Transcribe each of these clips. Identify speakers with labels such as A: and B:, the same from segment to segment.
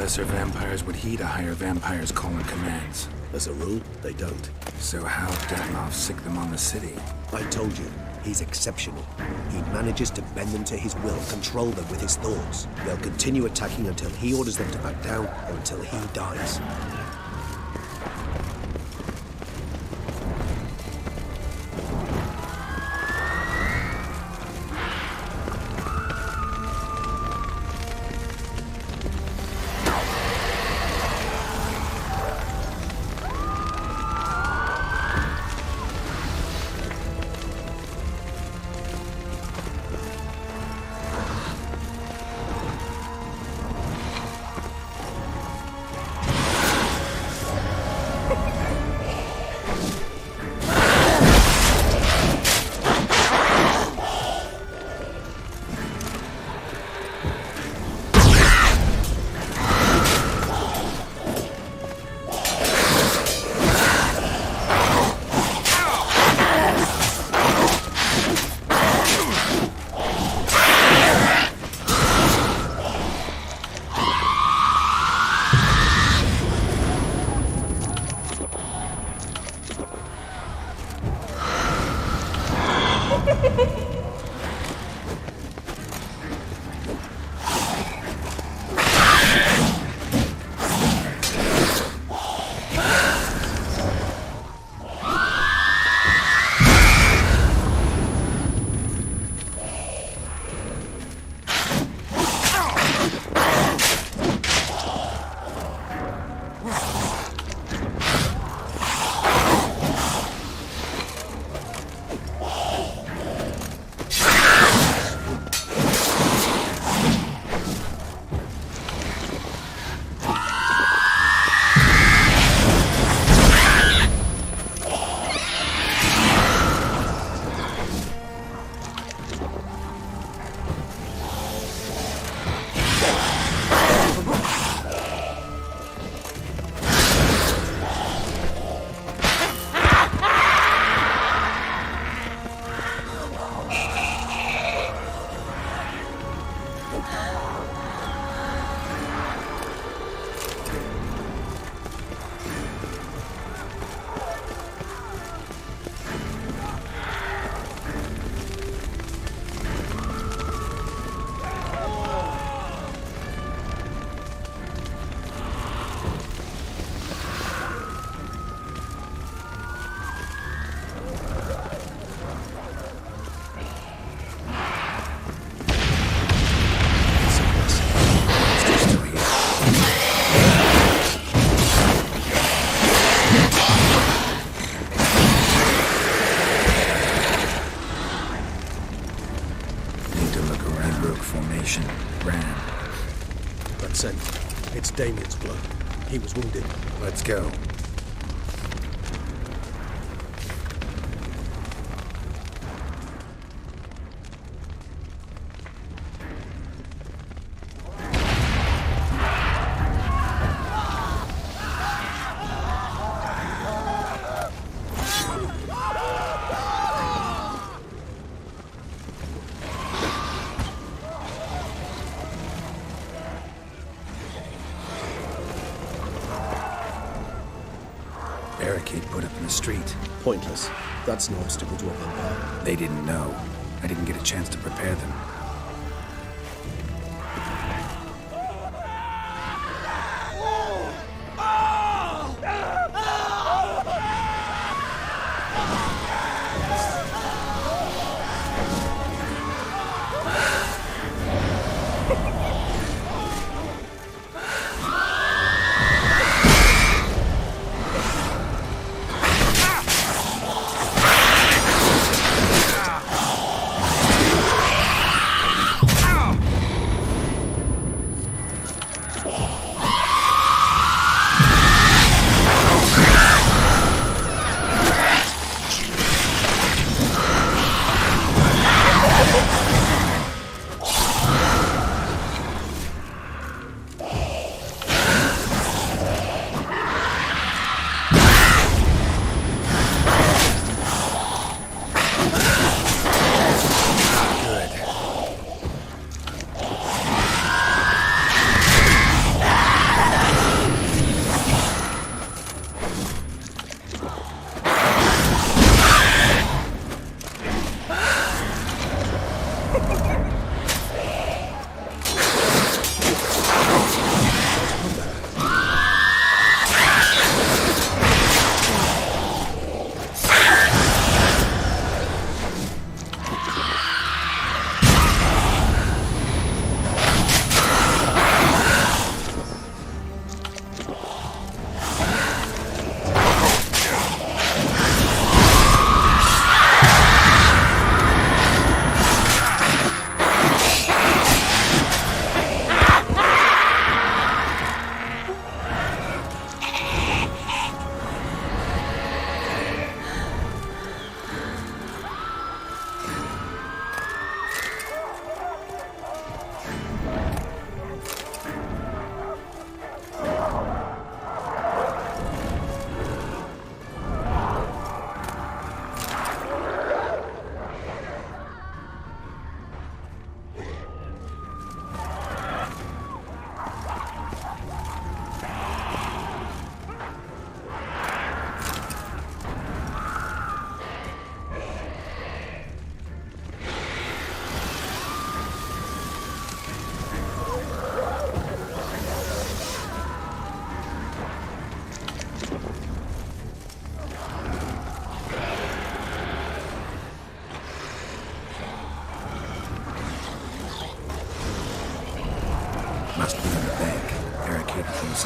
A: lesser vampires would heed a higher vampire's calling commands.
B: As a rule, they don't.
A: So how Detmoff sick them on the city?
B: I told you, he's exceptional. He manages to bend them to his will, control them with his thoughts. They'll continue attacking until he orders them to back down or until he dies. It's Damien's blood. He was wounded.
A: Let's go. Barricade put up in the street.
B: Pointless. That's no obstacle to a vampire.
A: They didn't know. I didn't get a chance to prepare them.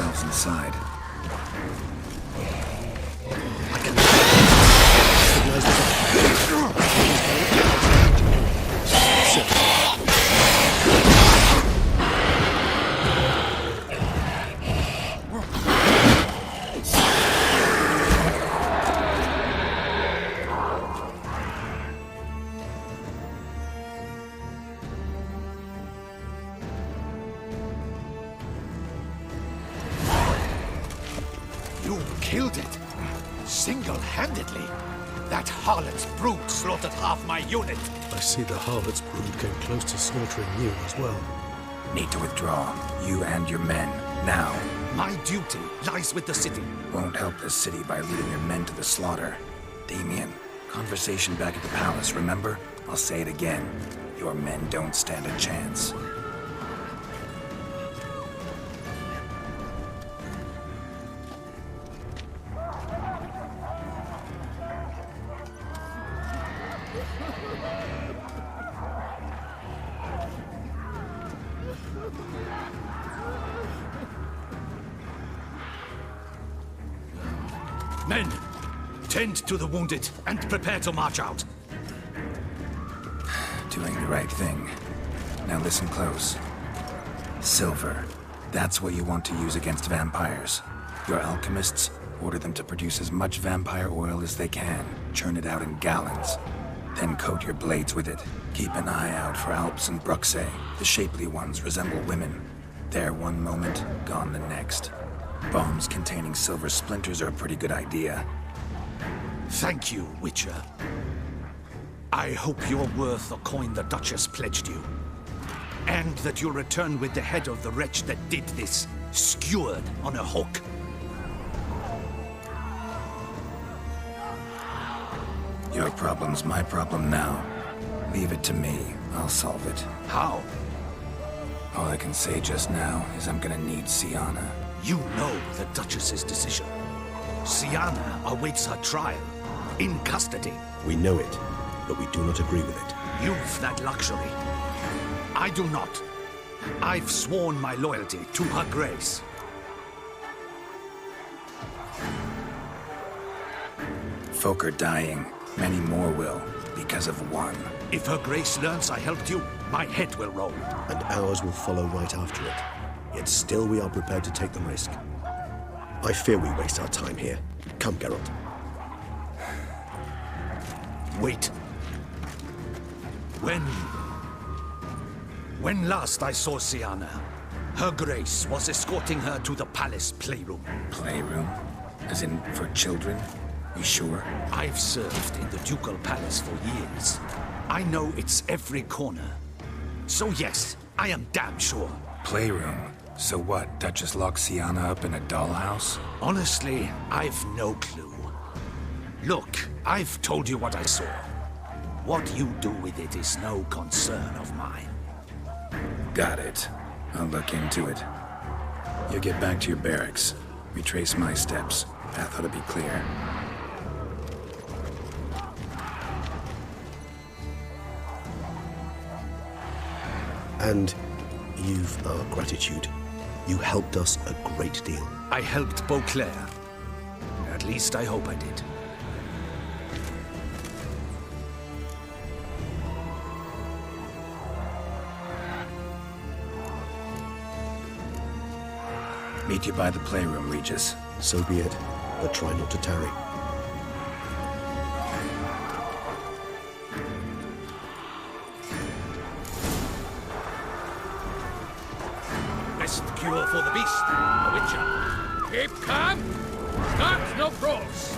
A: themselves inside.
B: I can recognize
C: You killed it. Single-handedly. That harlot's brood slaughtered half my unit.
D: I see the harlot's brood came close to slaughtering you as well.
A: Need to withdraw. You and your men. Now.
C: My duty lies with the city.
A: Won't help the city by leading your men to the slaughter. Damien, conversation back at the palace, remember? I'll say it again. Your men don't stand a chance.
C: Men, tend to the wounded and prepare to march out.
A: Doing the right thing. Now listen close. Silver. That's what you want to use against vampires. Your alchemists, order them to produce as much vampire oil as they can. Churn it out in gallons. Then coat your blades with it. Keep an eye out for Alps and Bruxae. The shapely ones resemble women. There one moment, gone the next. Bombs containing silver splinters are a pretty good idea.
C: Thank you, Witcher. I hope you're worth the coin the Duchess pledged you. And that you'll return with the head of the wretch that did this, skewered on a hook.
A: Your problem's my problem now. Leave it to me. I'll solve it.
C: How?
A: All I can say just now is I'm gonna need Sienna.
C: You know the Duchess's decision. Sienna awaits her trial, in custody.
B: We know it, but we do not agree with it.
C: You've that luxury. I do not. I've sworn my loyalty to her grace.
A: Folk are dying. Many more will, because of one.
C: If her grace learns I helped you, my head will roll.
B: And ours will follow right after it. Yet still we are prepared to take the risk. I fear we waste our time here. Come, Geralt.
C: Wait. When last I saw Sienna, her grace was escorting her to the palace playroom.
A: Playroom? As in, for children? You sure?
C: I've served in the ducal palace for years. I know its every corner. So yes, I am damn sure.
A: Playroom? So what, Duchess locks Sienna up in a dollhouse?
C: Honestly, I've no clue. Look, I've told you what I saw. What you do with it is no concern of mine.
A: Got it. I'll look into it. You get back to your barracks. Retrace my steps. Path ought to be clear.
B: And you've our gratitude. You helped us a great deal.
C: I helped Beauclair. At least I hope I did.
A: Meet you by the playroom, Regis.
B: So be it, but try not to tarry.
C: Best cure for the beast, a witcher.
E: Keep calm. Start no brawls.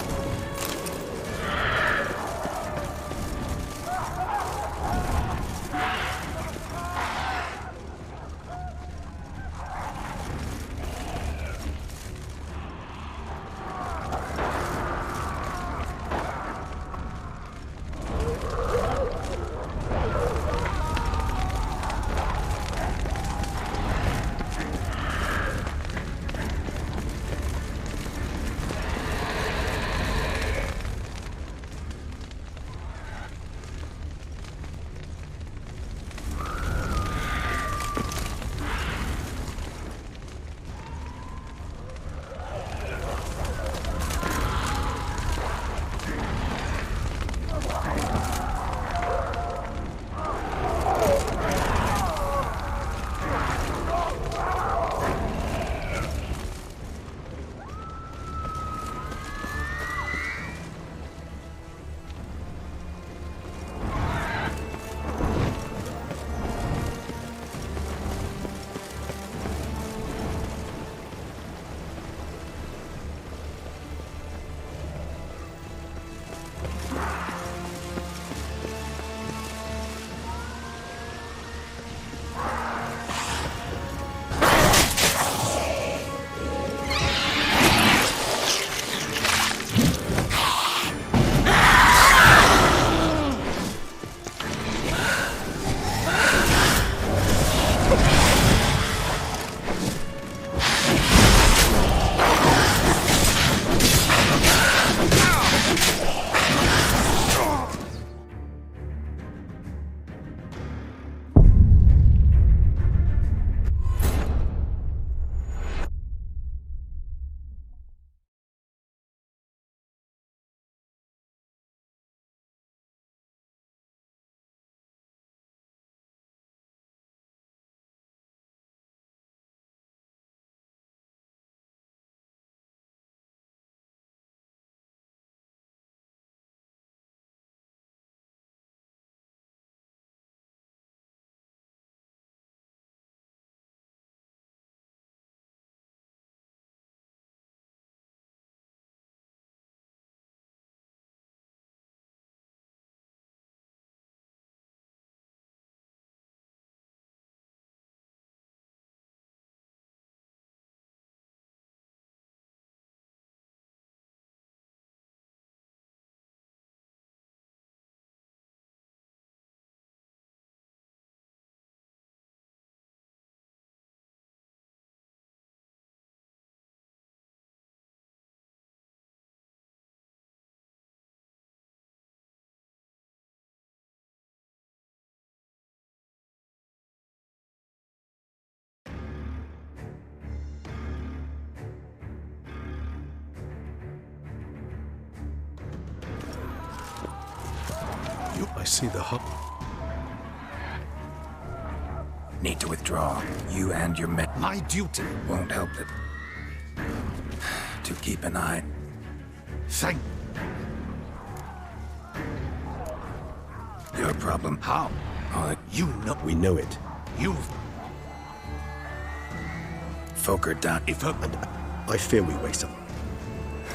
D: I see the hub.
A: Need to withdraw. You and your men
C: My duty.
A: won't help it. To keep an eye.
C: Thank...
A: Your problem.
C: How?
A: All that
C: You know...
B: We know it.
C: You've...
A: Fokker dot.
C: If her...
B: And I fear we waste them.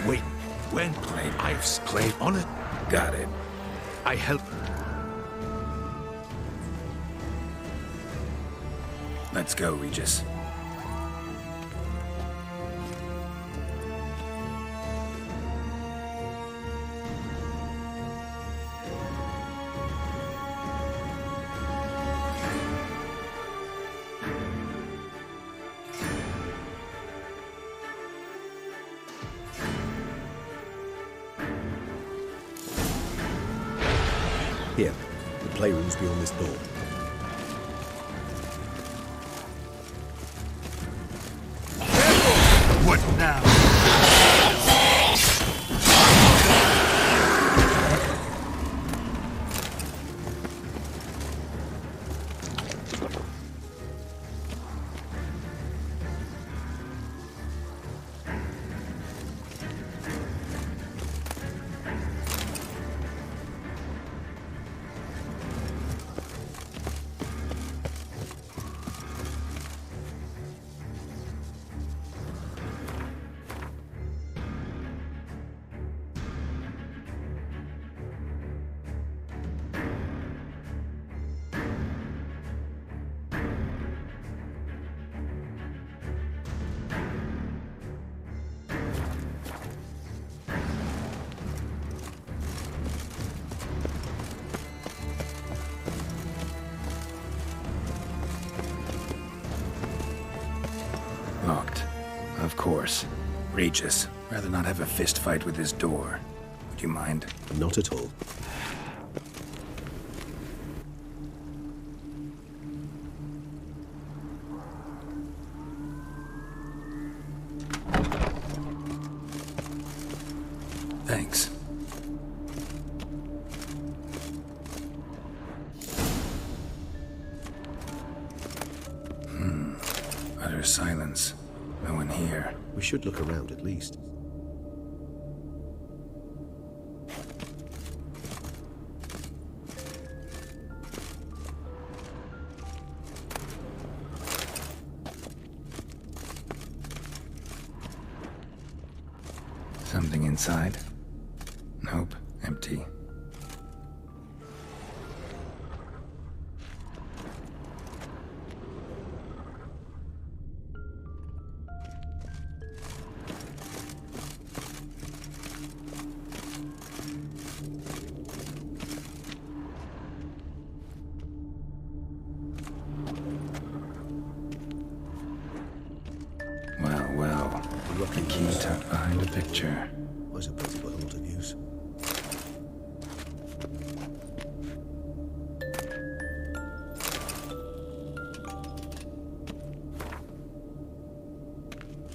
C: Wait. When
A: Played.
C: I've played on it,
A: Got it.
C: I help...
A: Let's go, Regis.
B: Here, the playroom's beyond this door.
C: What now?
A: Locked. Of course. Regis, rather not have a fist fight with this door. Would you mind?
B: Not at all.
A: Thanks. Utter silence. No one here.
B: We should look around at least.
A: Something inside? Nope. Empty. Well. The key tucked behind the picture.
B: I suppose it got a lot of use.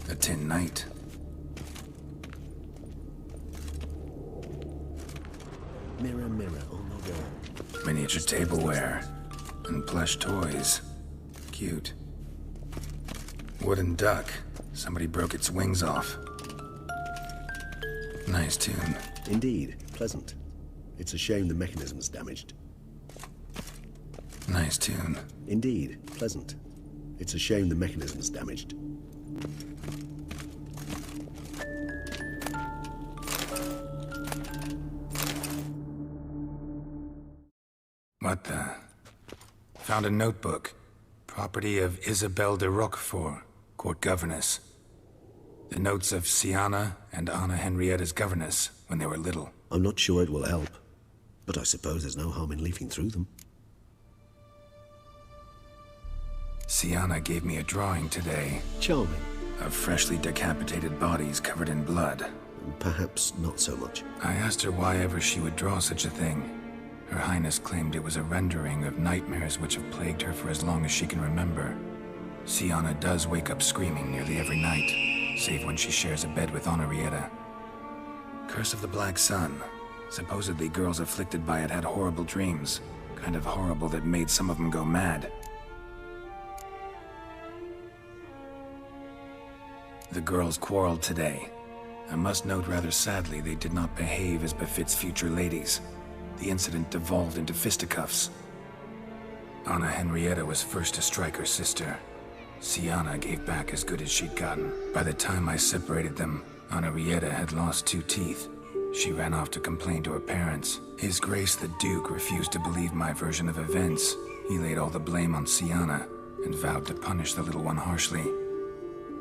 A: A tin knight.
B: Mirror, mirror on the wall.
A: Miniature tableware. And plush toys. Cute. Wooden duck. Somebody broke its wings off. Nice tune.
B: Indeed, pleasant. It's a shame the mechanism's damaged.
A: Nice tune.
B: Indeed, pleasant. It's a shame the mechanism's damaged.
A: What the? Found a notebook. Property of Isabelle de Roquefort, court governess. The notes of Sienna and Anna Henrietta's governess when they were little.
B: I'm not sure it will help, but I suppose there's no harm in leafing through them.
A: Sienna gave me a drawing today
B: Charming.
A: of freshly decapitated bodies covered in blood.
B: Perhaps not so much.
A: I asked her why ever she would draw such a thing. Her Highness claimed it was a rendering of nightmares which have plagued her for as long as she can remember. Sienna does wake up screaming nearly every night, save when she shares a bed with Henrietta. Curse of the Black Sun. Supposedly, girls afflicted by it had horrible dreams. Kind of horrible that made some of them go mad. The girls quarreled today. I must note rather sadly they did not behave as befits future ladies. The incident devolved into fisticuffs. Anna Henrietta was first to strike her sister. Sienna gave back as good as she'd gotten. By the time I separated them, Anna Henrietta had lost 2 teeth. She ran off to complain to her parents. His Grace the Duke refused to believe my version of events. He laid all the blame on Sienna and vowed to punish the little one harshly.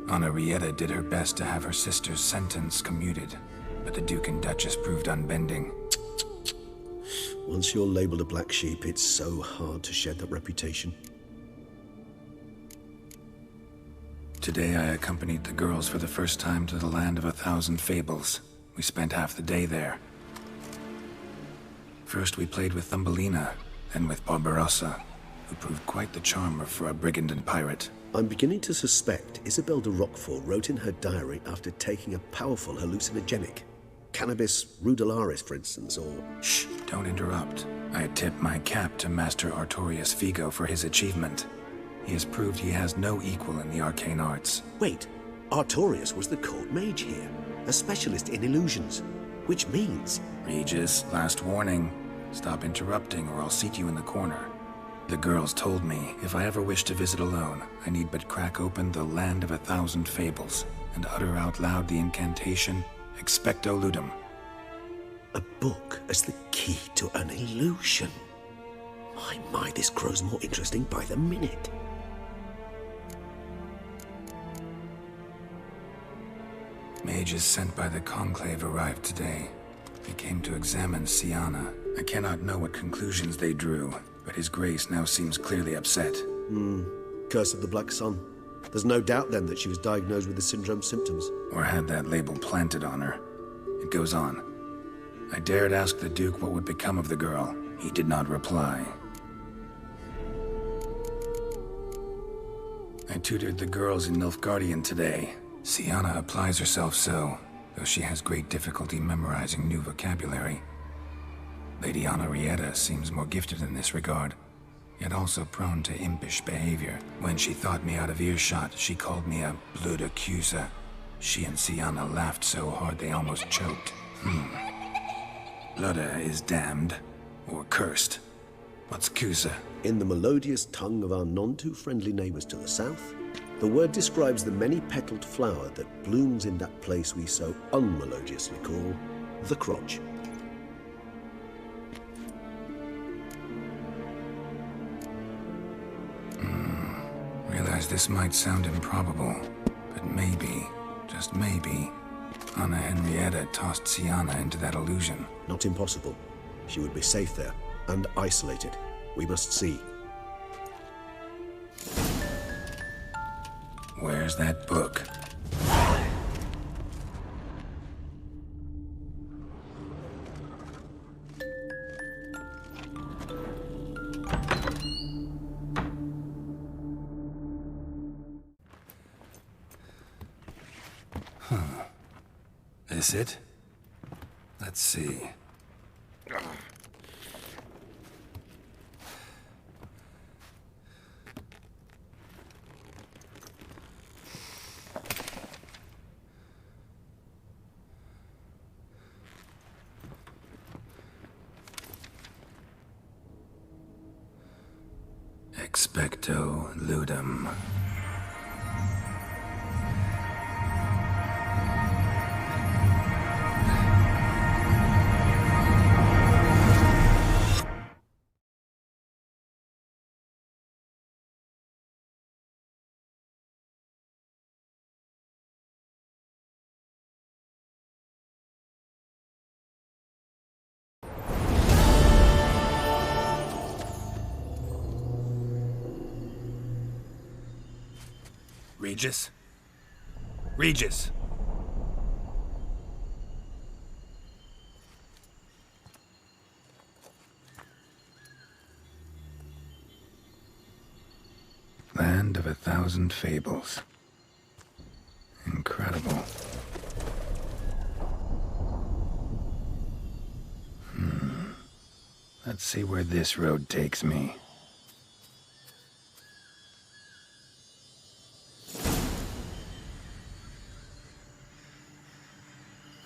A: Anna Henrietta did her best to have her sister's sentence commuted, but the Duke and Duchess proved unbending.
B: Once you're labeled a black sheep, it's so hard to shed that reputation.
A: Today I accompanied the girls for the first time to the land of 1,000 fables. We spent half the day there. First we played with Thumbelina, then with Barbarossa, who proved quite the charmer for a brigand and pirate.
B: I'm beginning to suspect Isabel de Roquefort wrote in her diary after taking a powerful hallucinogenic. Cannabis rudelaris, for instance, or...
A: Shh, don't interrupt. I tip my cap to Master Artorius Vigo for his achievement. He has proved he has no equal in the arcane arts.
B: Wait, Artorius was the court mage here, a specialist in illusions, which means...
A: Regis, last warning. Stop interrupting or I'll seat you in the corner. The girls told me if I ever wish to visit alone, I need but crack open the Land of 1,000 Fables and utter out loud the incantation, Expecto Ludum.
B: A book as the key to an illusion. My, this grows more interesting by the minute.
A: Mages sent by the Conclave arrived today. They came to examine Sienna. I cannot know what conclusions they drew, but His Grace now seems clearly upset.
B: Curse of the Black Sun. There's no doubt then that she was diagnosed with the syndrome symptoms.
A: Or had that label planted on her. It goes on. I dared ask the Duke what would become of the girl. He did not reply. I tutored the girls in Nilfgaardian today. Sienna applies herself so, though she has great difficulty memorizing new vocabulary. Lady Anna Henrietta seems more gifted in this regard, yet also prone to impish behavior. When she thought me out of earshot, she called me a blood accuser. She and Sienna laughed so hard they almost choked. Blooda is damned, or cursed. What's Cusa?
B: In the melodious tongue of our none-too-friendly neighbors to the south, the word describes the many-petaled flower that blooms in that place we so unmelodiously call the crotch.
A: Realize this might sound improbable, but maybe, just maybe, Anna Henrietta tossed Sienna into that illusion.
B: Not impossible. She would be safe there, and isolated. We must see.
A: Where's that book? This it? Let's see. Expecto Ludum. Regis? Regis! Land of 1,000 Fables. Incredible. Let's see where this road takes me.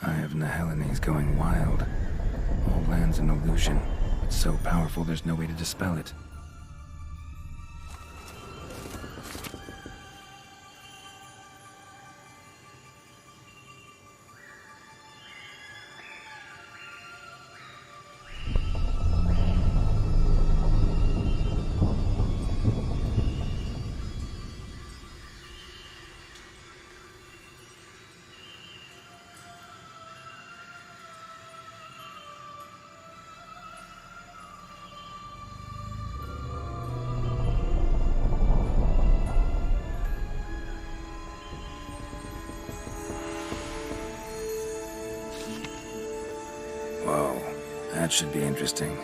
A: Eye of Nehelene going wild. All land's an illusion. It's so powerful there's no way to dispel it. Whoa, that should be interesting.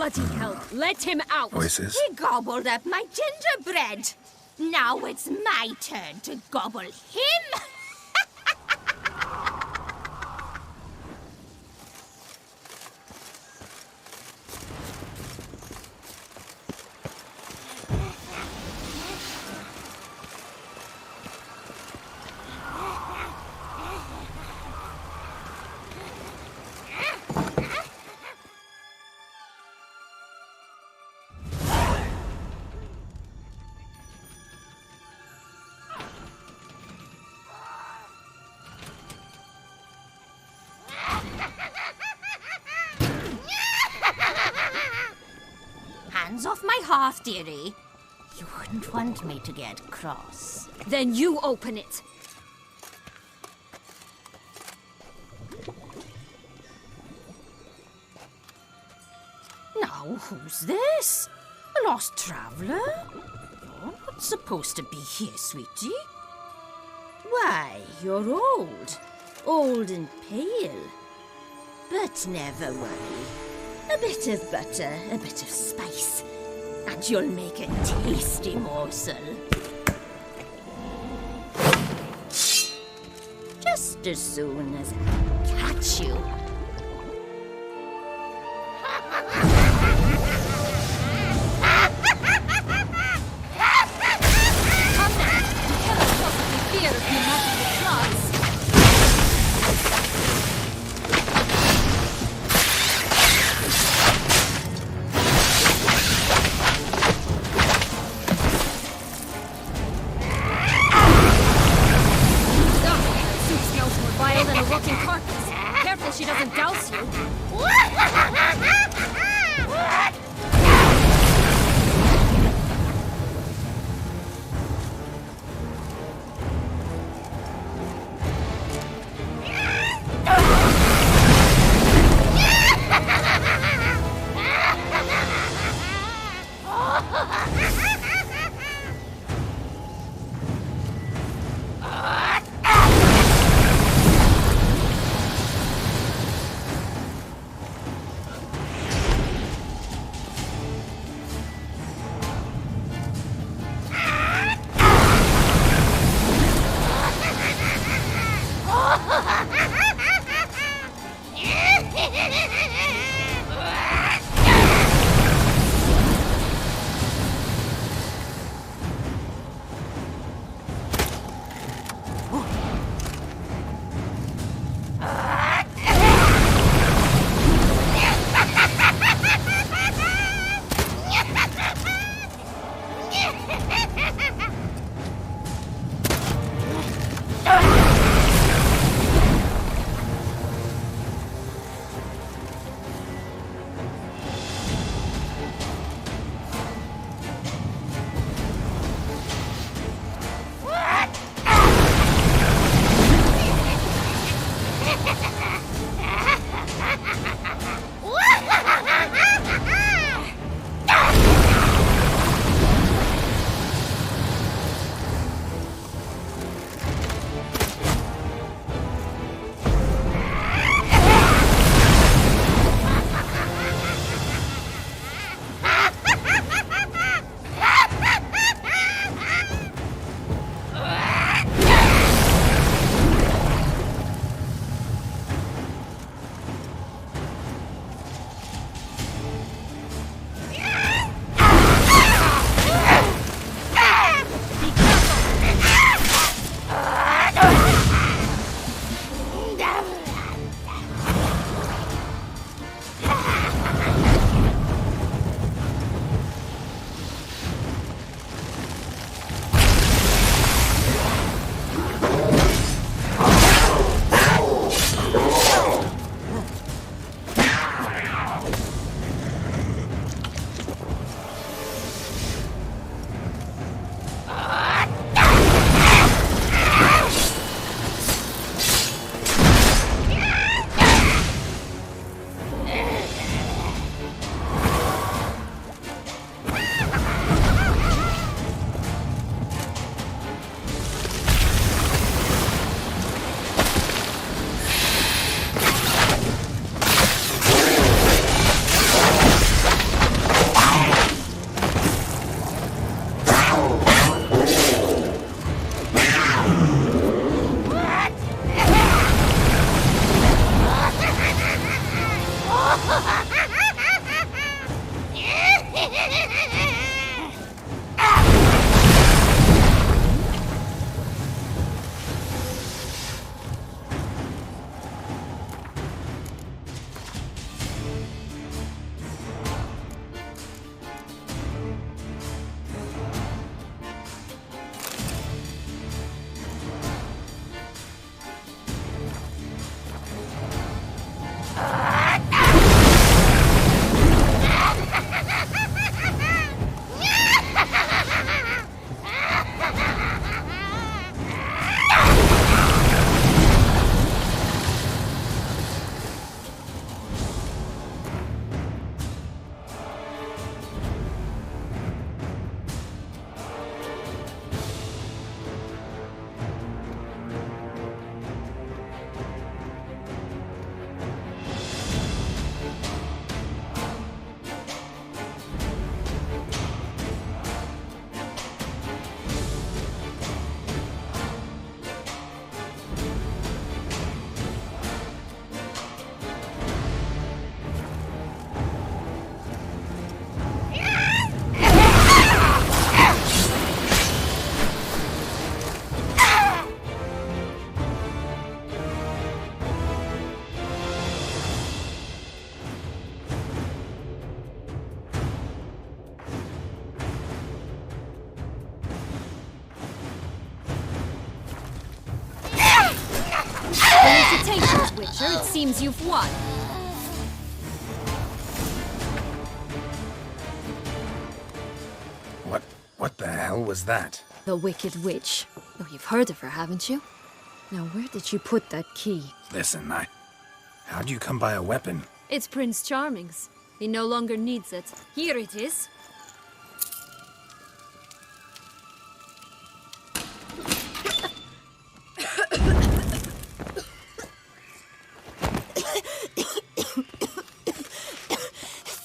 F: Bloody hell. Let him out.
A: Voices?
G: He gobbled up my gingerbread. Now it's my turn to gobble him. Hands off my hearth, dearie. You wouldn't want me to get cross.
F: Then you open it.
G: Now, who's this? A lost traveler? You're not supposed to be here, sweetie. Why, you're old. Old and pale. But never worry. A bit of butter, a bit of spice, and you'll make a tasty morsel. Just as soon as I catch you.
F: Come now. You cannot possibly fear if you imagine the claws. Stop. Soup smells more vile than a rotting carcass. Careful she doesn't Felicitations, Witcher. It seems you've won.
A: What the hell was that?
F: The Wicked Witch. Oh, you've heard of her, haven't you? Now, where did you put that key?
A: Listen, how'd you come by a weapon?
F: It's Prince Charming's. He no longer needs it. Here it is.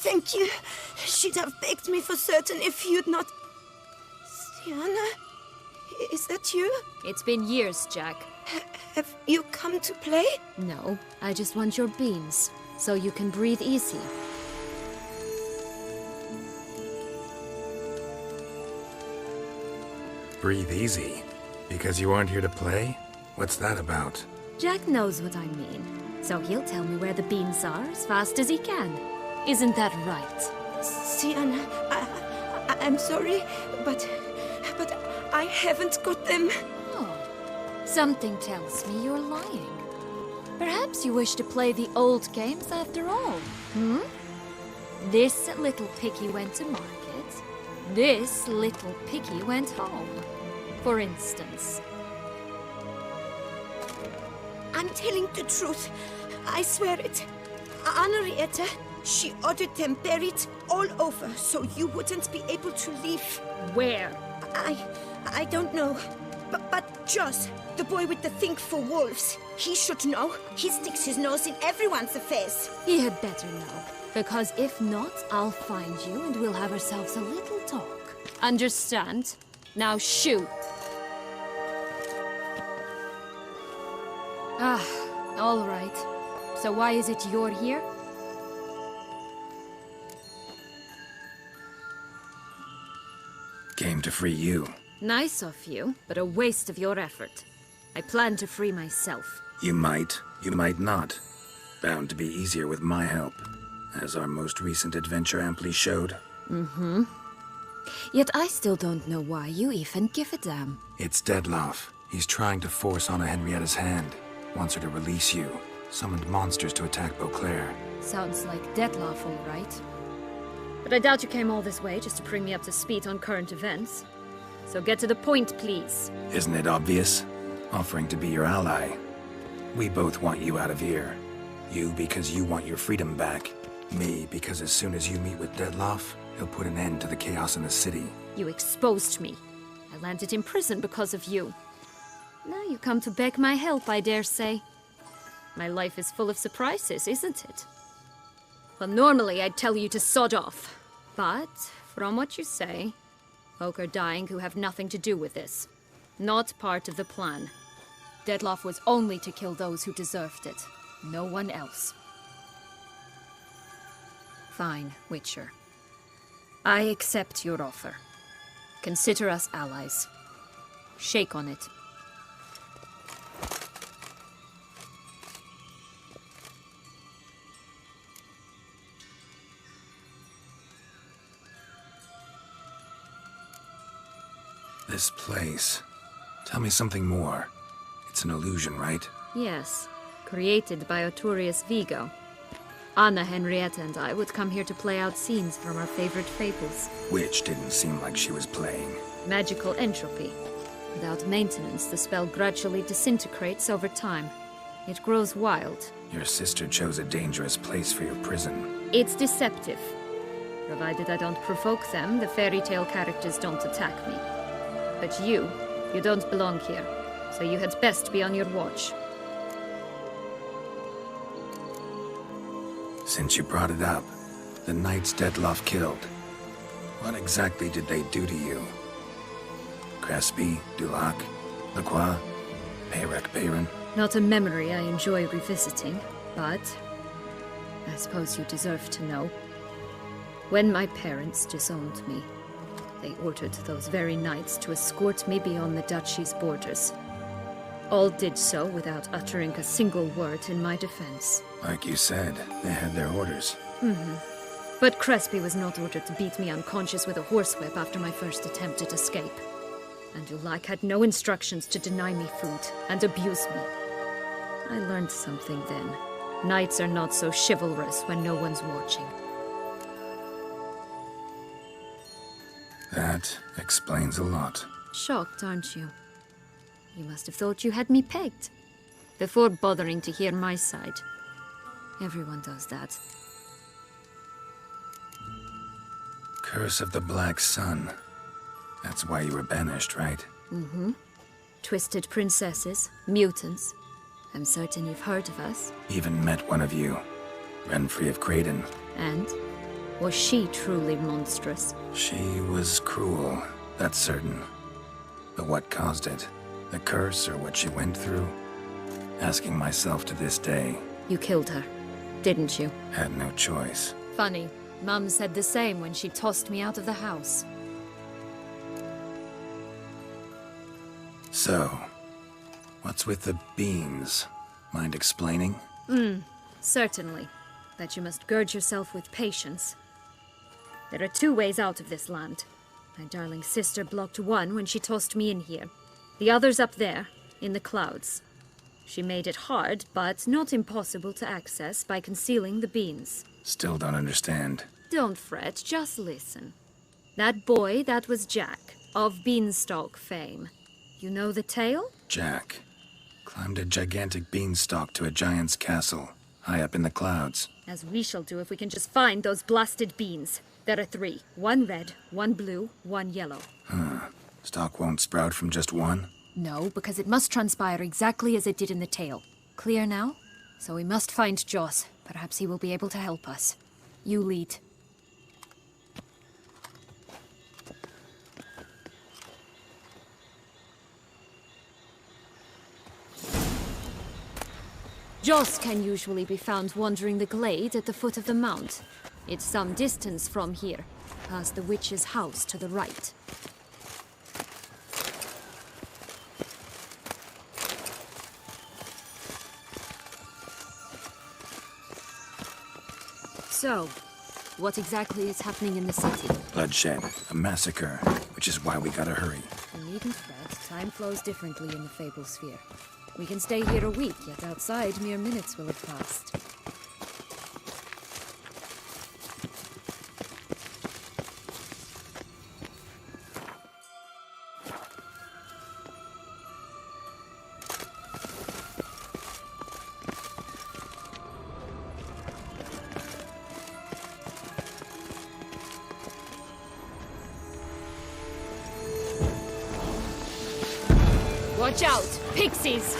H: Thank you. She'd have begged me for certain if you'd not... Sienna? Is that you?
F: It's been years, Jack.
H: Have you come to play?
F: No, I just want your beans, so you can breathe easy.
A: Breathe easy? Because you aren't here to play? What's that about?
F: Jack knows what I mean, so he'll tell me where the beans are as fast as he can. Isn't that right?
H: Sienna, I'm sorry, but I haven't got them.
F: Oh, something tells me you're lying. Perhaps you wish to play the old games after all, hmm? This little piggy went to market. This little piggy went home, for instance.
H: I'm telling the truth. I swear it. Henrietta, she ordered them buried all over so you wouldn't be able to leave.
F: Where?
H: I don't know. But Joss, the boy with the thing for wolves, he should know. He sticks his nose in everyone's affairs.
F: He had better know. Because if not, I'll find you and we'll have ourselves a little talk. Understand? Now shoot. Ah, all right. So why is it you're here?
A: Came to free you.
F: Nice of you, but a waste of your effort. I plan to free myself.
A: You might not. Bound to be easier with my help, as our most recent adventure amply showed.
F: Mm-hmm. Yet I still don't know why you even give a damn.
A: It's Dettlaff. He's trying to force Anna Henrietta's hand. Wants her to release you. Summoned monsters to attack Beauclair.
F: Sounds like Dettlaff, all right. But I doubt you came all this way just to bring me up to speed on current events. So get to the point, please.
A: Isn't it obvious? Offering to be your ally. We both want you out of here. You because you want your freedom back. Me because as soon as you meet with Dettlaff, he'll put an end to the chaos in the city.
F: You exposed me. I landed in prison because of you. Now you come to beg my help, I dare say. My life is full of surprises, isn't it? Well, normally I'd tell you to sod off. But, from what you say, folk are dying who have nothing to do with this. Not part of the plan. Dettlaff was only to kill those who deserved it. No one else. Fine, Witcher. I accept your offer. Consider us allies. Shake on it.
A: This place. Tell me something more. It's an illusion, right?
F: Yes, created by Arturius Vigo. Anna, Henrietta, and I would come here to play out scenes from our favorite fables.
A: Which didn't seem like she was playing.
F: Magical entropy. Without maintenance, the spell gradually disintegrates over time. It grows wild.
A: Your sister chose a dangerous place for your prison.
F: It's deceptive. Provided I don't provoke them, the fairy tale characters don't attack me. But you don't belong here, so you had best be on your watch.
A: Since you brought it up, the knights Detloff killed. What exactly did they do to you? Crespi, Dulac, Lacroix, Peyrac Bayron?
F: Not a memory I enjoy revisiting, but I suppose you deserve to know. When my parents disowned me, they ordered those very knights to escort me beyond the duchy's borders. All did so without uttering a single word in my defense.
A: Like you said, they had their orders.
F: But Crespi was not ordered to beat me unconscious with a horsewhip after my first attempt at escape. And Dulac had no instructions to deny me food and abuse me. I learned something then. Knights are not so chivalrous when no one's watching.
A: That explains a lot.
F: Shocked, aren't you? You must have thought you had me pegged. Before bothering to hear my side. Everyone does that.
A: Curse of the Black Sun. That's why you were banished, right?
F: Twisted princesses, mutants. I'm certain you've heard of us.
A: Even met one of you. Renfrey of Creighton.
F: And? Was she truly monstrous?
A: She was cruel, that's certain. But what caused it? The curse or what she went through? Asking myself to this day.
F: You killed her, didn't you?
A: Had no choice.
F: Funny. Mum said the same when she tossed me out of the house.
A: So, what's with the beans? Mind explaining?
F: Certainly. But you must gird yourself with patience. There are 2 ways out of this land. My darling sister blocked one when she tossed me in here. The other's up there, in the clouds. She made it hard, but not impossible to access by concealing the beans.
A: Still don't understand.
F: Don't fret, just listen. That boy, that was Jack, of Beanstalk fame. You know the tale?
A: Jack climbed a gigantic beanstalk to a giant's castle, high up in the clouds.
F: As we shall do if we can just find those blasted beans. There are 3. 1 red, 1 blue, 1 yellow.
A: Stalk won't sprout from just one?
F: No, because it must transpire exactly as it did in the tale. Clear now? So we must find Joss. Perhaps he will be able to help us. You lead. Joss can usually be found wandering the glade at the foot of the mount. It's some distance from here, past the witch's house to the right. So, what exactly is happening in the city?
A: Bloodshed, a massacre, which is why we gotta hurry.
F: You needn't fret. Time flows differently in the Fable Sphere. We can stay here a week, yet outside mere minutes will have passed. Watch out! Pixies!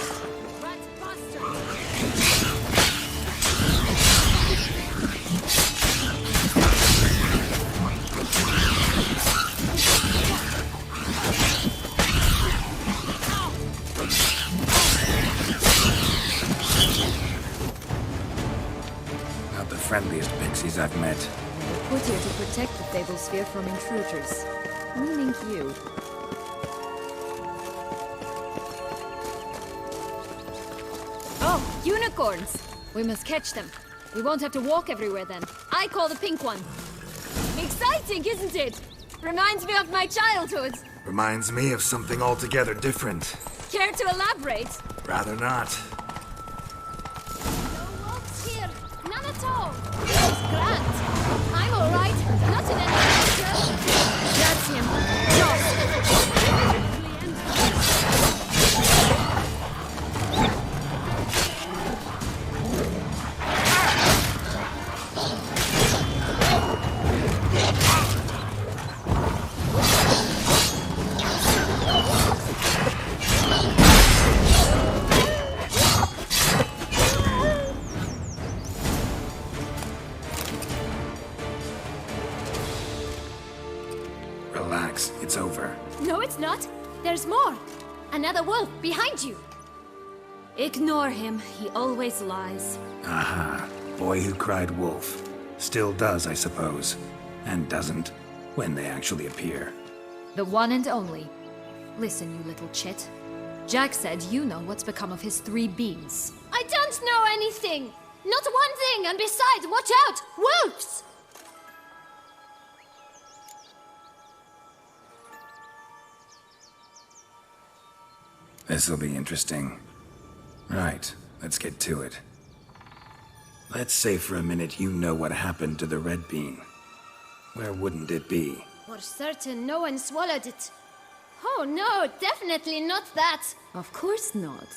A: Not the friendliest pixies I've met.
F: We're put here to protect the Fable Sphere from intruders. Meaning you. Oh, unicorns! We must catch them. We won't have to walk everywhere then. I call the pink one. Exciting, isn't it? Reminds me of my childhood.
A: Reminds me of something altogether different.
F: Care to elaborate?
A: Rather not.
F: No wolves here. None at all. This is grand. I'm all right. Not in any danger. That's him. Joss.
A: Relax, it's over.
F: No, it's not. There's more. Another wolf behind you. Ignore him. He always lies.
A: Aha. Boy who cried wolf. Still does, I suppose. And doesn't, when they actually appear.
F: The one and only. Listen, you little chit. Jack said you know what's become of his 3 beans. I don't know anything! Not one thing, and besides, watch out! Wolves!
A: This'll be interesting. Right, let's get to it. Let's say for a minute you know what happened to the red bean. Where wouldn't it be?
F: For certain, no one swallowed it. Oh no, definitely not that. Of course not.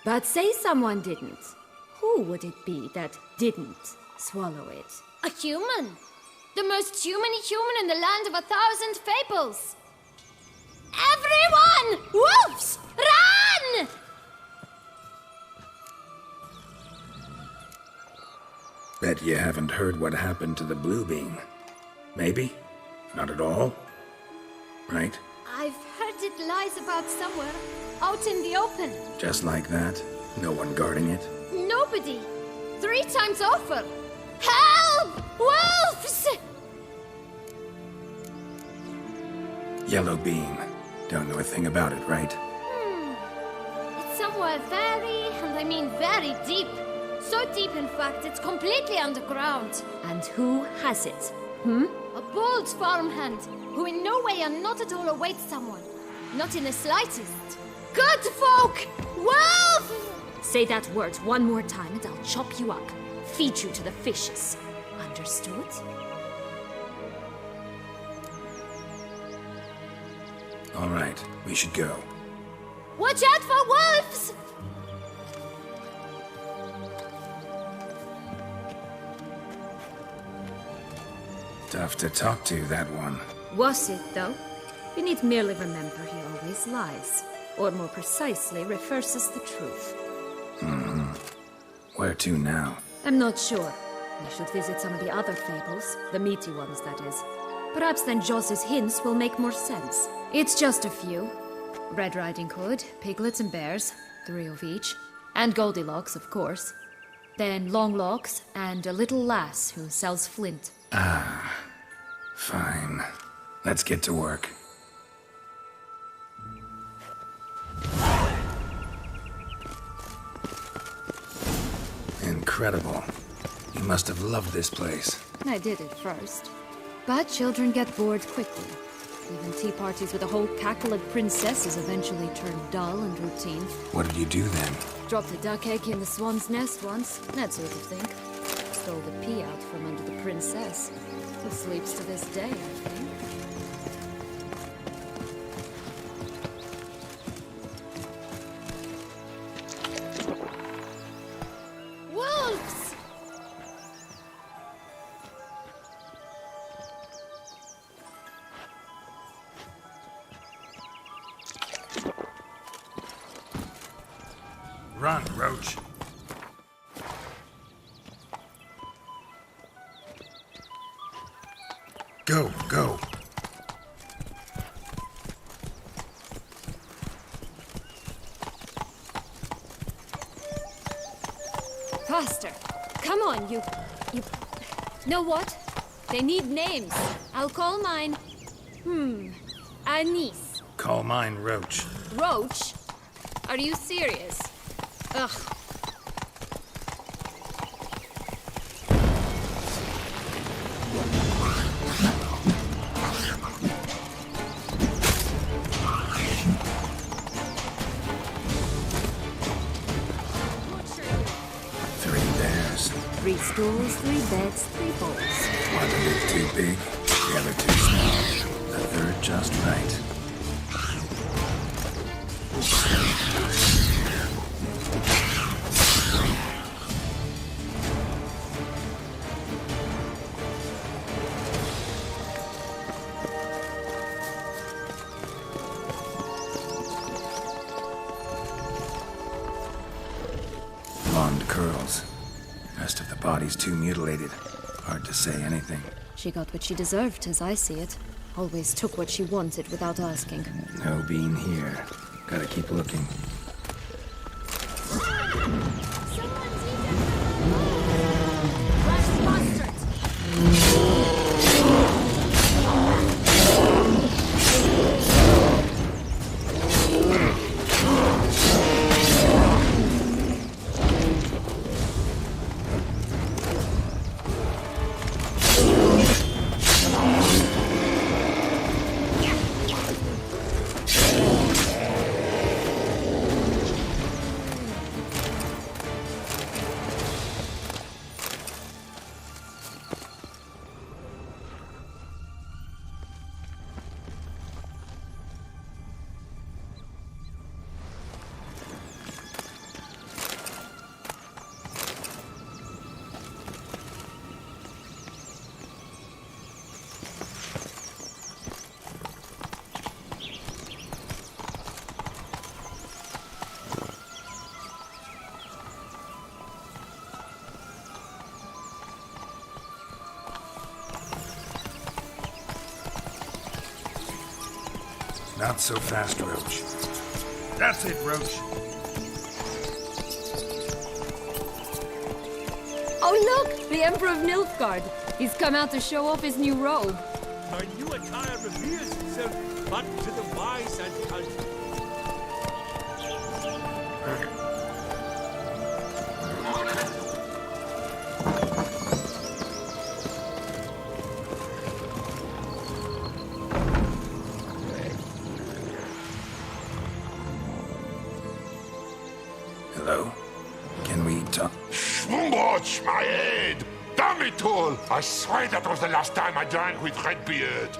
F: But say someone didn't. Who would it be that didn't swallow it? A human. The most human in the land of 1,000 fables. Everyone! Wolves! Run!
A: Bet you haven't heard what happened to the blue bean. Maybe? Not at all? Right?
F: I've heard it lies about somewhere, out in the open.
A: Just like that? No one guarding it?
F: Nobody. 3 times over. Help! Wolves!
A: Yellow bean. Don't know a thing about it, right?
F: It's somewhere very, and I mean very deep. So deep, in fact, it's completely underground. And who has it? A bold farmhand, who in no way and not at all awaits someone. Not in the slightest. Good folk! Wolf! Say that word one more time and I'll chop you up. Feed you to the fishes. Understood?
A: All right, we should go.
F: Watch out for wolves!
A: Tough to talk to, that one.
F: Was it, though? You need merely remember he always lies. Or more precisely, reverses the truth.
A: Where to now?
F: I'm not sure. We should visit some of the other fables. The meaty ones, that is. Perhaps then Joss's hints will make more sense. It's just a few. Red Riding Hood, piglets and bears, 3 of each. And Goldilocks, of course. Then Longlocks, and a little lass who sells flint.
A: Fine. Let's get to work. Incredible. You must have loved this place.
F: I did at first. But children get bored quickly. Even tea parties with a whole cackle of princesses eventually turn dull and routine.
A: What did you do then?
F: Dropped a duck egg in the swan's nest once, that sort of thing. Stole the pea out from under the princess. Who sleeps to this day, I think. Wolves!
A: Run, Roach. Go, go.
F: Faster. Come on, you... Know what? They need names. I'll call mine... Anise.
A: Call mine Roach.
F: Roach? Are you serious? Ugh. Three stools, 3 beds, 3 bowls.
A: One of them too big, the other too small. The third just right. Blonde curls. Rest of the body's too mutilated. Hard to say anything.
F: She got what she deserved, as I see it. Always took what she wanted without asking.
A: No bean here. Gotta keep looking. Not so fast, Roach. That's it, Roach.
F: Oh look! The Emperor of Nilfgaard. He's come out to show off his new robe.
E: My new attire reveals itself but to the wise and cultured.
A: Hello? Can we talk?
I: Schwumbotsch, my head! Damn it all! I swear that was the last time I drank with Redbeard.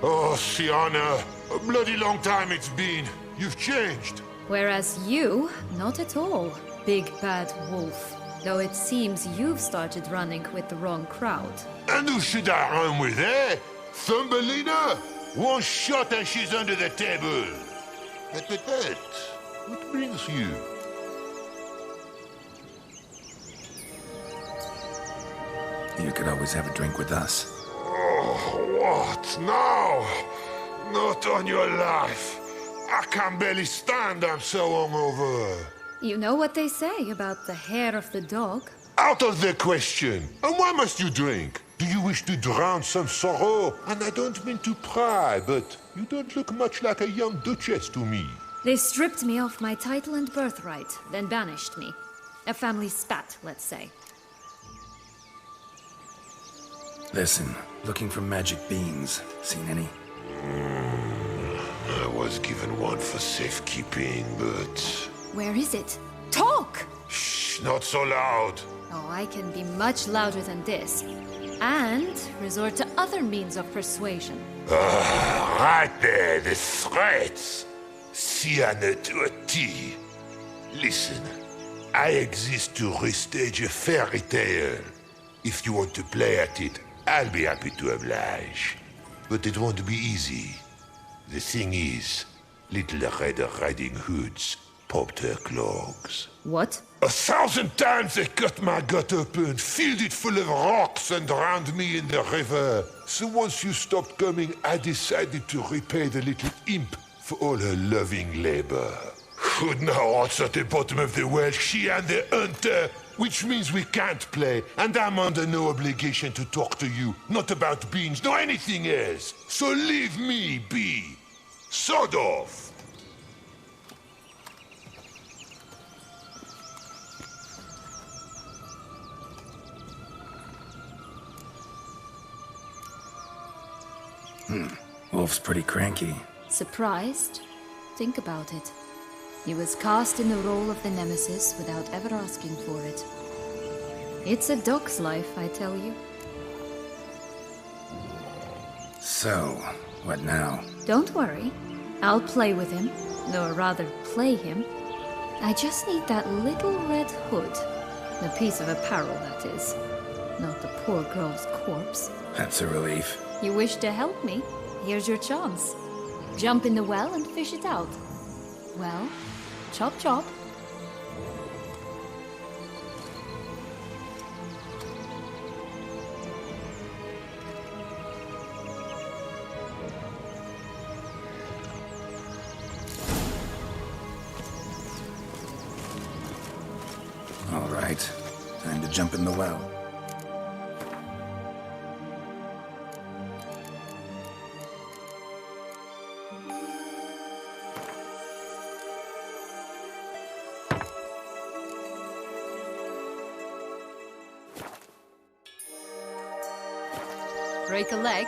I: Oh, Sienna, a bloody long time it's been. You've changed.
F: Whereas you, not at all, big bad wolf. Though it seems you've started running with the wrong crowd.
I: And who should I run with, eh? Thumbelina? One shot and she's under the table. But, what brings you?
A: You could always have a drink with us.
I: Oh, what now? Not on your life. I can barely stand, I'm so hungover.
F: You know what they say about the hair of the dog?
I: Out of the question. And why must you drink? Do you wish to drown some sorrow? And I don't mean to pry, but you don't look much like a young duchess to me.
F: They stripped me of my title and birthright, then banished me. A family spat, let's say.
A: Listen, looking for magic beans. Seen any?
I: I was given one for safekeeping, but...
F: Where is it? Talk!
I: Shh, not so loud.
F: Oh, I can be much louder than this. And resort to other means of persuasion.
I: Right there, the threats. Sienna to a T. Listen, I exist to restage a fairy tale. If you want to play at it, I'll be happy to oblige. But it won't be easy. The thing is, Little Red Riding Hoods popped her clogs.
F: What?
I: 1,000 times they cut my gut open, filled it full of rocks and drowned me in the river. So once you stopped coming, I decided to repay the little imp for all her loving labor. Who'd now odds at the bottom of the well, she and the hunter Which means we can't play, and I'm under no obligation to talk to you. Not about beans, nor anything else. So leave me be. Sod off.
A: Wolf's pretty cranky.
F: Surprised? Think about it. He was cast in the role of the Nemesis without ever asking for it. It's a dog's life, I tell you.
A: So, what now?
F: Don't worry. I'll play with him. Or rather, play him. I just need that little red hood. The piece of apparel, that is. Not the poor girl's corpse.
A: That's a relief.
F: You wish to help me? Here's your chance. Jump in the well and fish it out. Well, chop chop.
A: All right. Time to jump in the well.
F: Break a leg?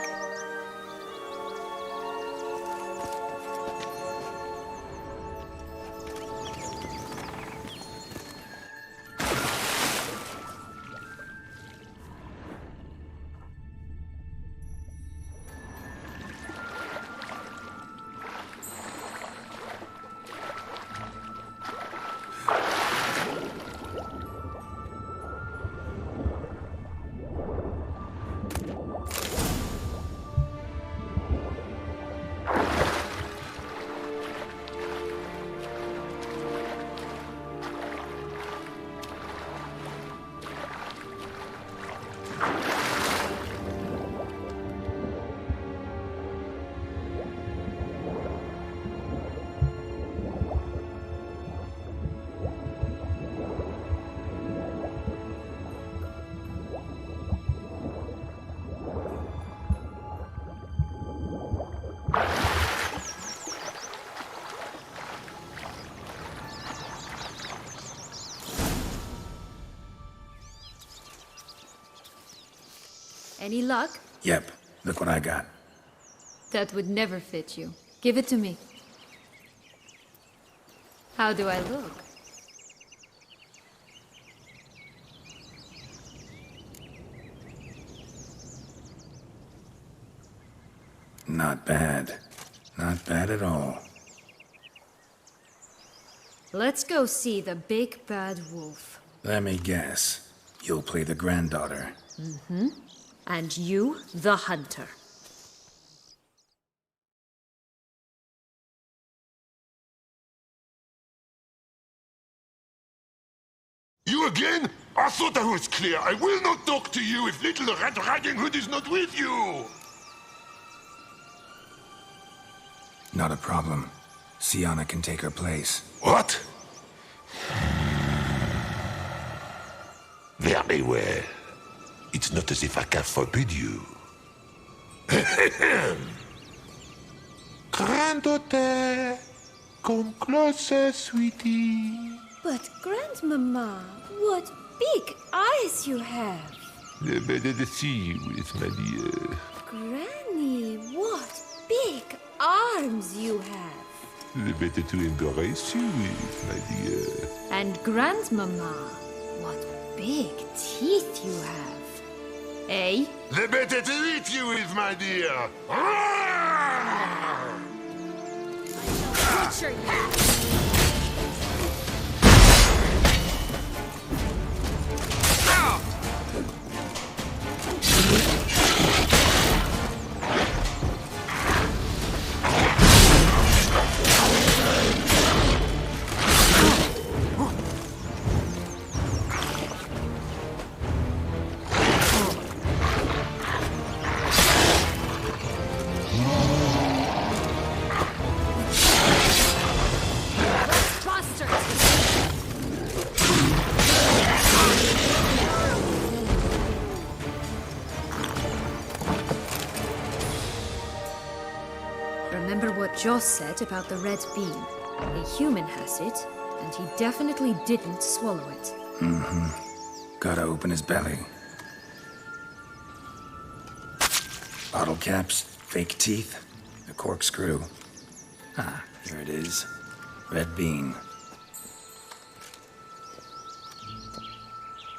F: Any luck?
A: Yep, look what I got.
F: That would never fit you. Give it to me. How do I look?
A: Not bad. Not bad at all.
F: Let's go see the big bad wolf.
A: Let me guess. You'll play the granddaughter.
F: Mm-hmm. And you, the hunter.
I: You again? I thought I was clear. I will not talk to you if little Red Riding Hood is not with you.
A: Not a problem. Sienna can take her place.
I: What? Very well. It's not as if I can forbid you. Granddaughter, come closer, sweetie.
H: But, Grandmama, what big eyes you have.
I: The better to see you with, my dear.
H: Granny, what big arms you have.
I: The better to embrace you with, my dear.
F: And Grandmama, what big teeth you have. Eh?
I: The better to eat you with, my dear.
F: Butcher you! remember what Joss said about the red bean. A human has it, and he definitely didn't swallow it.
A: Gotta open his belly. Bottle caps, fake teeth, a corkscrew. Ah, here it is. Red bean.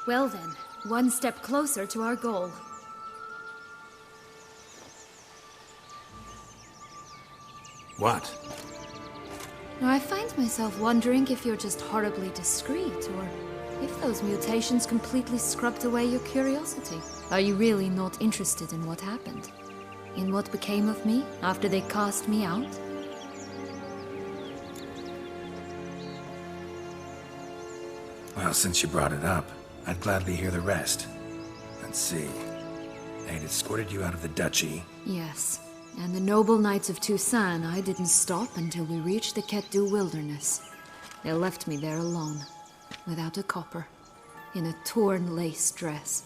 F: Well then, one step closer to our goal.
A: What?
F: Now, I find myself wondering if you're just horribly discreet, or if those mutations completely scrubbed away your curiosity. Are you really not interested in what happened? In what became of me after they cast me out?
A: Well, since you brought it up, I'd gladly hear the rest. Let's see. They'd escorted you out of the duchy.
F: Yes. And the noble knights of Toussaint, I didn't stop until we reached the Ketdu wilderness. They left me there alone, without a copper, in a torn lace dress,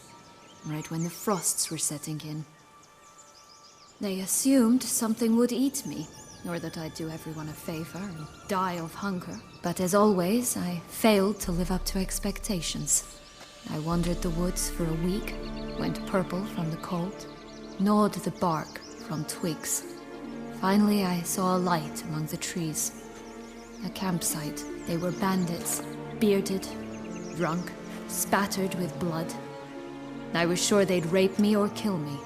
F: right when the frosts were setting in. They assumed something would eat me, or that I'd do everyone a favor and die of hunger. But as always, I failed to live up to expectations. I wandered the woods for a week, went purple from the cold, gnawed the bark from twigs. Finally, I saw a light among the trees. A campsite. They were bandits, bearded, drunk, spattered with blood. I was sure they'd rape me or kill me,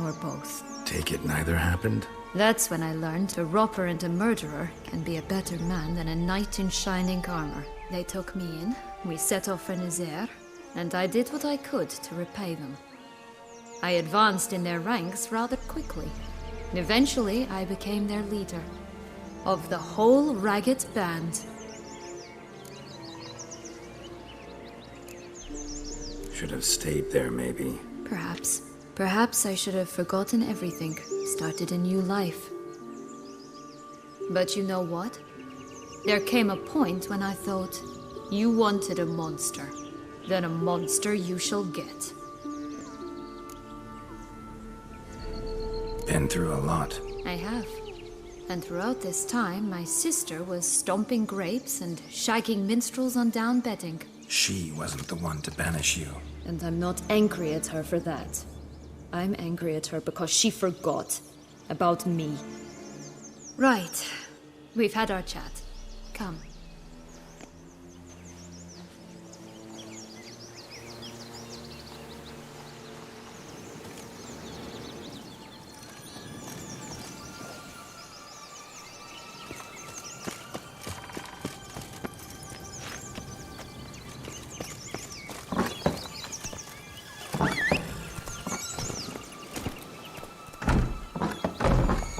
F: or both.
A: Take it neither happened?
F: That's when I learned a robber and a murderer can be a better man than a knight in shining armor. They took me in, we set off for Nazaire, and I did what I could to repay them. I advanced in their ranks rather quickly. Eventually, I became their leader. Of the whole ragged band.
A: Should have stayed there, maybe.
F: Perhaps. Perhaps I should have forgotten everything, started a new life. But you know what? There came a point when I thought, you wanted a monster. Then a monster you shall get.
A: Been through a lot.
F: I have. And throughout this time, my sister was stomping grapes and shagging minstrels on down bedding.
A: She wasn't the one to banish you.
F: And I'm not angry at her for that. I'm angry at her because she forgot about me. Right. We've had our chat. Come.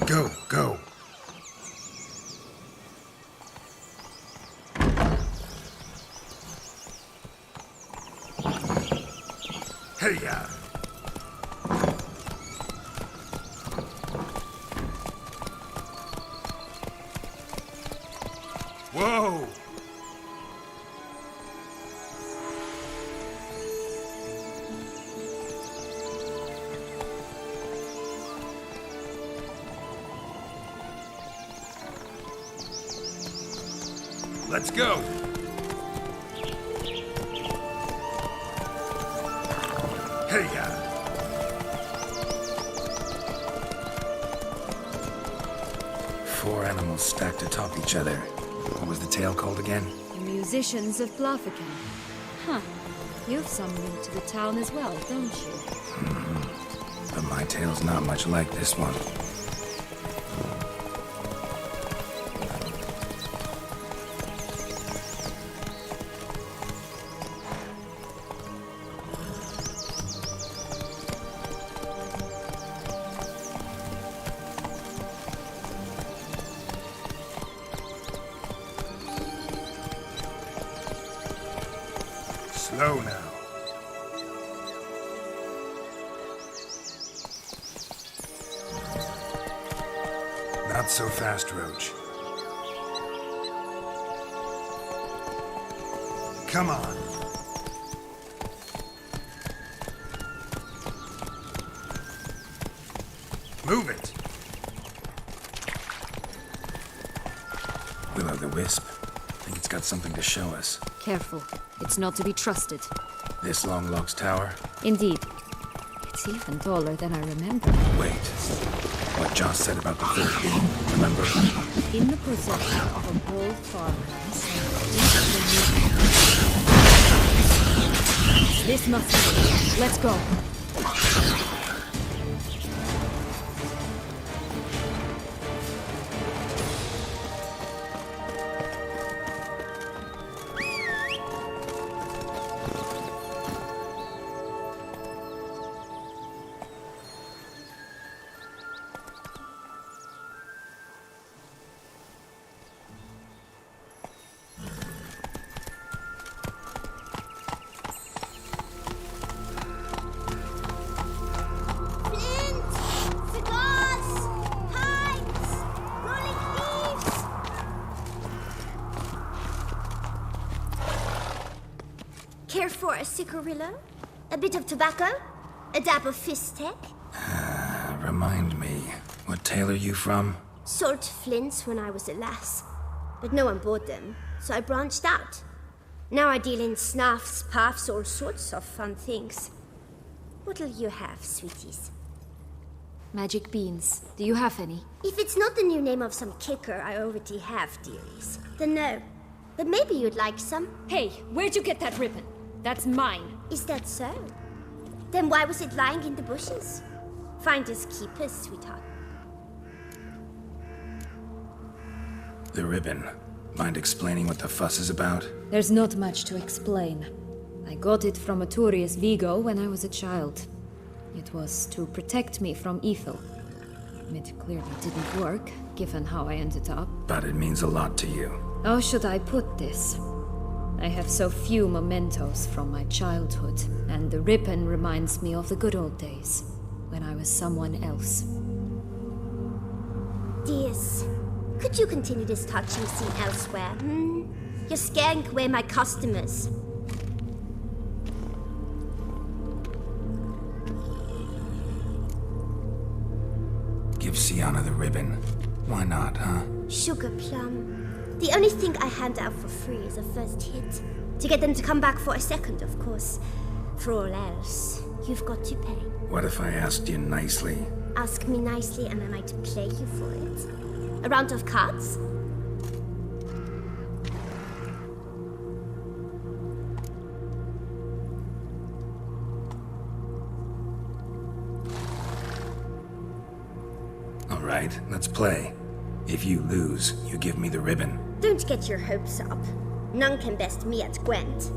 A: Go, go. Hey-ya! Whoa! Let's go! Hey-ya! 4 animals stacked atop each other. What was the tale called again?
F: The musicians of Blaviken. Huh. You've some link to the town as well, don't you?
A: But my tale's not much like this one. Slow now. Not so fast, Roach. Come on. Move it. Will-o-the-wisp. Think it's got something to show us.
F: Careful. It's not to be trusted.
A: This Longlock's tower?
F: Indeed. It's even taller than I remember.
A: Wait. What Joss said about the third beam, remember?
F: In the possession of a bold farmhouse. This must be. Let's go.
J: Care for a cigarillo? A bit of tobacco? A dab of fistek?
A: Remind me, what tale are you from?
J: Sold flints when I was a lass. But no one bought them, so I branched out. Now I deal in snuffs, puffs, all sorts of fun things. What'll you have, sweeties?
F: Magic beans. Do you have any?
J: If it's not the new name of some kicker I already have, dearies, then no. But maybe you'd like some.
F: Hey, where'd you get that ribbon? That's mine.
J: Is that so? Then why was it lying in the bushes? Finders keepers, sweetheart.
A: The ribbon. Mind explaining what the fuss is about?
F: There's not much to explain. I got it from Aturius Vigo when I was a child. It was to protect me from evil. It clearly didn't work, given how I ended up.
A: But it means a lot to you.
F: How should I put this? I have so few mementos from my childhood, and the ribbon reminds me of the good old days, when I was someone else.
J: Dears, could you continue this touching scene elsewhere, You're scaring away my customers.
A: Give Sienna the ribbon. Why not, huh?
J: Sugar plum. The only thing I hand out for free is a first hit. To get them to come back for a second, of course. For all else, you've got to pay.
A: What if I asked you nicely?
J: Ask me nicely and I might play you for it. A round of cards?
A: All right, let's play. If you lose, you give me the ribbon.
J: Don't get your hopes up. None can best me at Gwent.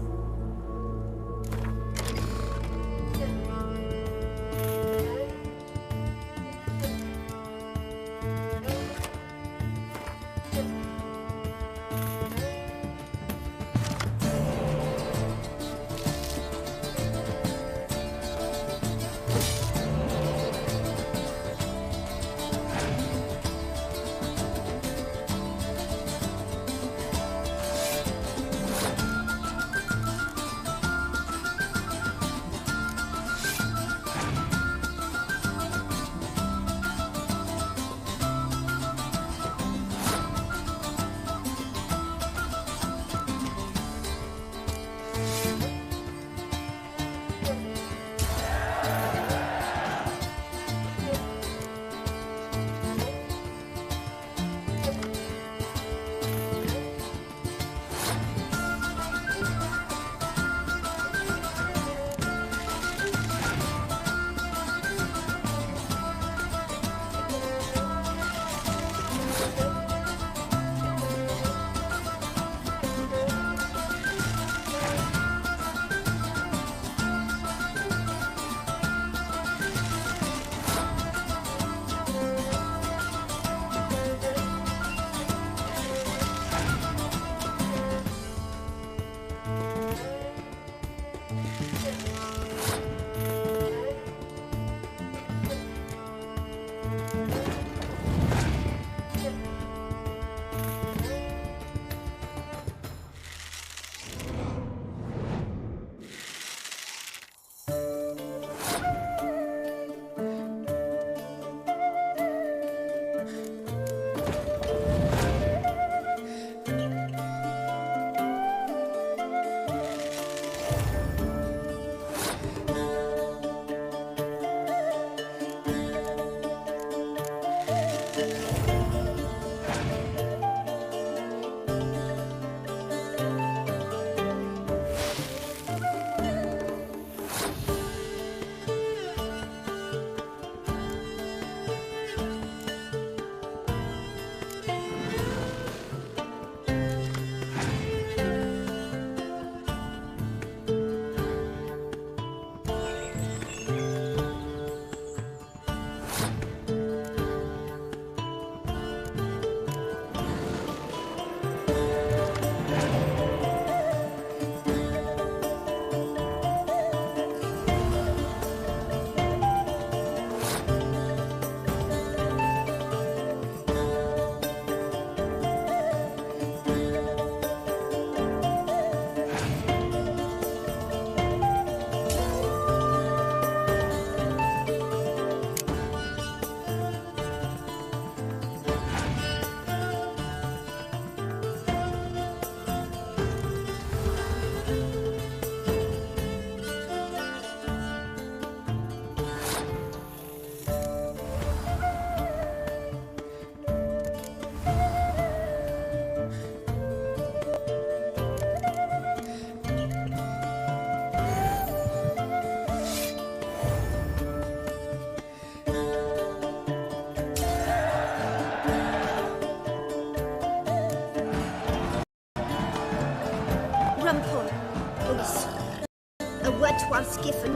J: worth giving.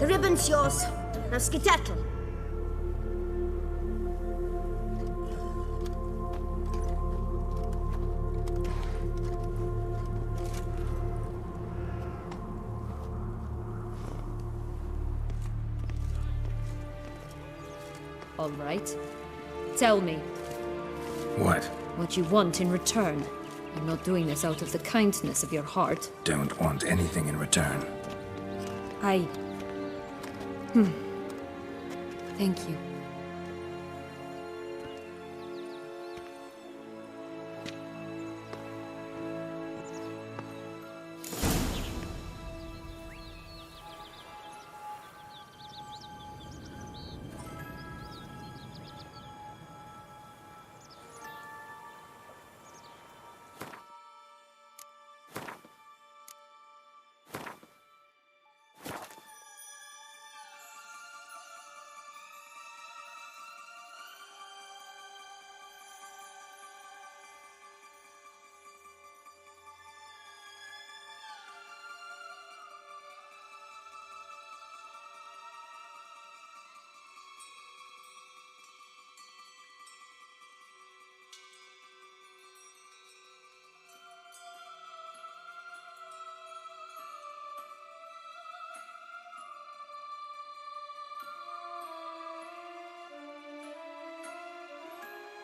J: The ribbon's yours. Now skedaddle.
F: All right. Tell me.
A: What?
F: What you want in return. You're not doing this out of the kindness of your heart.
A: Don't want anything in return.
F: Thank you.